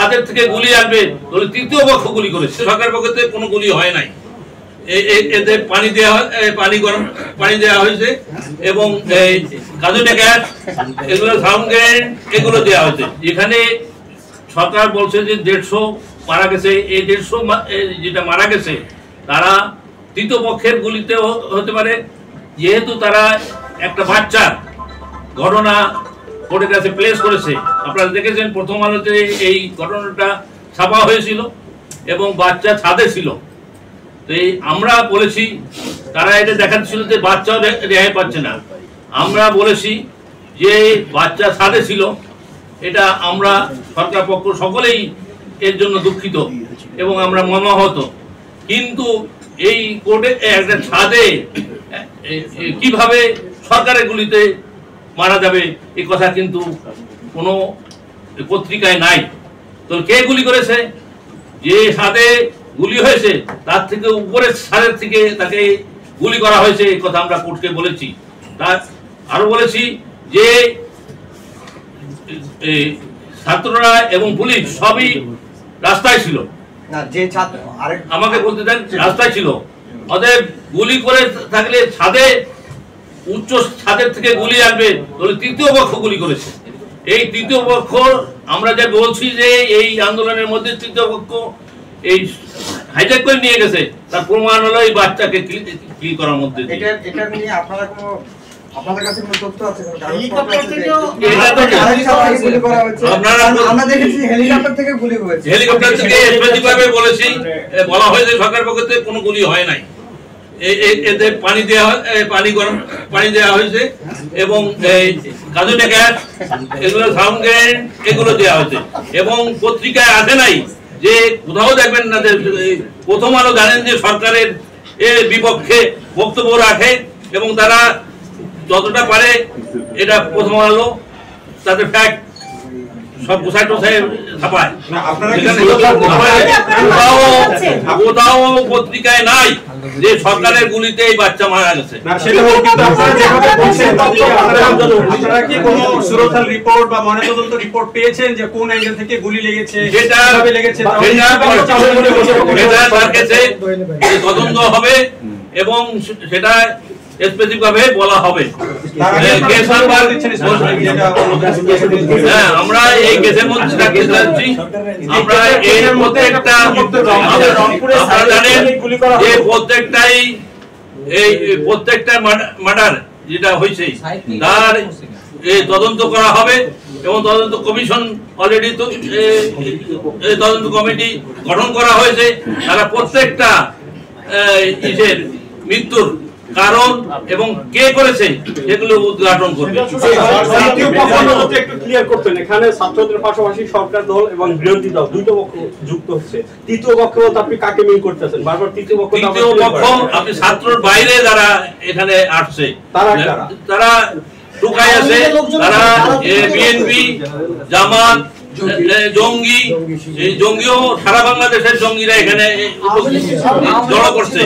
ছাদের থেকে গুলি আসবে তাহলে তৃতীয় পক্ষ গুলি করেছে, সরকারের পক্ষে কোনো গুলি হয় নাই। এতে পানি দেওয়া, পানি গরম পানি দেওয়া হয়েছে এবং কাজুটা গ্যাস, এগুলো সাউন্ড গ্রেনেড, এগুলো দেওয়া হয়েছে। এখানে সরকার বলছে যে 150 মারা গেছে। এই 150 যেটা মারা গেছে তারা তৃতীয় পক্ষের গুলিতে হতে পারে, যেহেতু তারা একটা বাচ্চার ঘটনা কোর্টের কাছে প্লেস করেছে। আপনারা দেখেছেন প্রথম আলোতে এই ঘটনাটা ছাপা হয়েছিল এবং বাচ্চা ছাদে ছিল। তো আমরা বলেছি, তারা এটা দেখাচ্ছিল যে বাচ্চাও রেহাই পাচ্ছে না। আমরা বলেছি যে বাচ্চা ছাদে ছিল, এটা আমরা সরকার পক্ষ সকলেই এর জন্য দুঃখিত এবং আমরা মর্মাহত। কিন্তু এই কোর্টে একটা ছাদে কিভাবে সরকারের গুলিতে মারা যাবে এই কথা কিন্তু কোনো পত্রিকায় নাই। তো কে গুলি করেছে? যে ছাদে গুলি হয়েছে তার থেকে উপরের ছাদের থেকে তাকে গুলি করা হয়েছে, এই কথা আমরা কোর্টকে বলেছি। তার আরো বলেছি যে ছাত্ররা এবং পুলিশ সবই রাস্তায় ছিল। আমাকে বলতে দেন, রাস্তায় ছিল। অতএব গুলি করে থাকলে ছাদে, উচ্চ ছাদের থেকে গুলি আসবে তাহলে তৃতীয় পক্ষ গুলি করেছে। এই তৃতীয় পক্ষ আমরা যে বলছি যে এই আন্দোলনের মধ্যে তৃতীয় পক্ষ এই হাইজ্যাক করে নিয়ে গেছে, তার প্রমাণ হলো এই বাচ্চাকে কিল করার মধ্যে। এটা নিয়ে আপনারা কোনো আপনাদের কাছে কোনো তথ্য আছে? আমরা দেখেছি হেলিকপ্টার থেকে গুলি হয়েছে। হেলিকপ্টার থেকে স্পেসিফিকভাবে বলেছি, বলা হয়েছে সরকার পক্ষ থেকে কোনো গুলি হয় নাই। এতে পানি দেওয়া, পানি গরম পানি দেওয়া হয়েছে এবং কাজুটা গ্যাস, এগুলো সাউন্ড গ্রেনেড, এগুলো দেওয়া হয়েছে। এবং পত্রিকায় আসে নাই যে কোথাও দেখবেন না যে প্রথম আলো জানেন যে সরকারের এর বিপক্ষে বক্তব্য রাখে এবং তারা যতটা পারে এটা প্রথম আলো তাদের ফ্যাক্ট সব গোছায় টোছায় ছাপায়। কোথাও পত্রিকায় নাই যে সরকারের গুলিতে এই বাচ্চা মারা গেছে। রিপোর্ট বা ময়নাতদন্ত রিপোর্ট পেয়েছেন যে কোন অ্যাঙ্গেল থেকে গুলি লেগেছে, সেটা তদন্ত হবে এবং সেটা স্পেসিফিক ভাবে বলা হবে। আমরা এই কেসের মধ্যে থাকতে চাচ্ছি, আমরা এর মধ্যে একটা আপনারা জানেন যে প্রত্যেকটা মার্ডার যেটা হয়েছে তার তদন্ত করা হবে এবং তদন্ত কমিশন অলরেডি তদন্ত কমিটি গঠন করা হয়েছে। তারা প্রত্যেকটা মৃত্যুর কারণ এবং কে করেছে সেগুলো উদ্ঘাটন করবে। একটু ক্লিয়ার করতেন, এখানে ছাত্রদের পাশাপাশি সরকার দল এবং বিরোধী দল দুটো পক্ষ যুক্ত হচ্ছে। তৃতীয় পক্ষ বলতে আপনি কাকে মিল করতেছেন? বারবার তৃতীয় পক্ষ, আপনি ছাত্রর বাইরে যারা এখানে আসছে তারা ঢুকাই আছে, তারা বিএনপি, জামাত, জঙ্গি, এই জঙ্গিও সারা বাংলাদেশের জঙ্গিরা এখানে জড়ো করছে।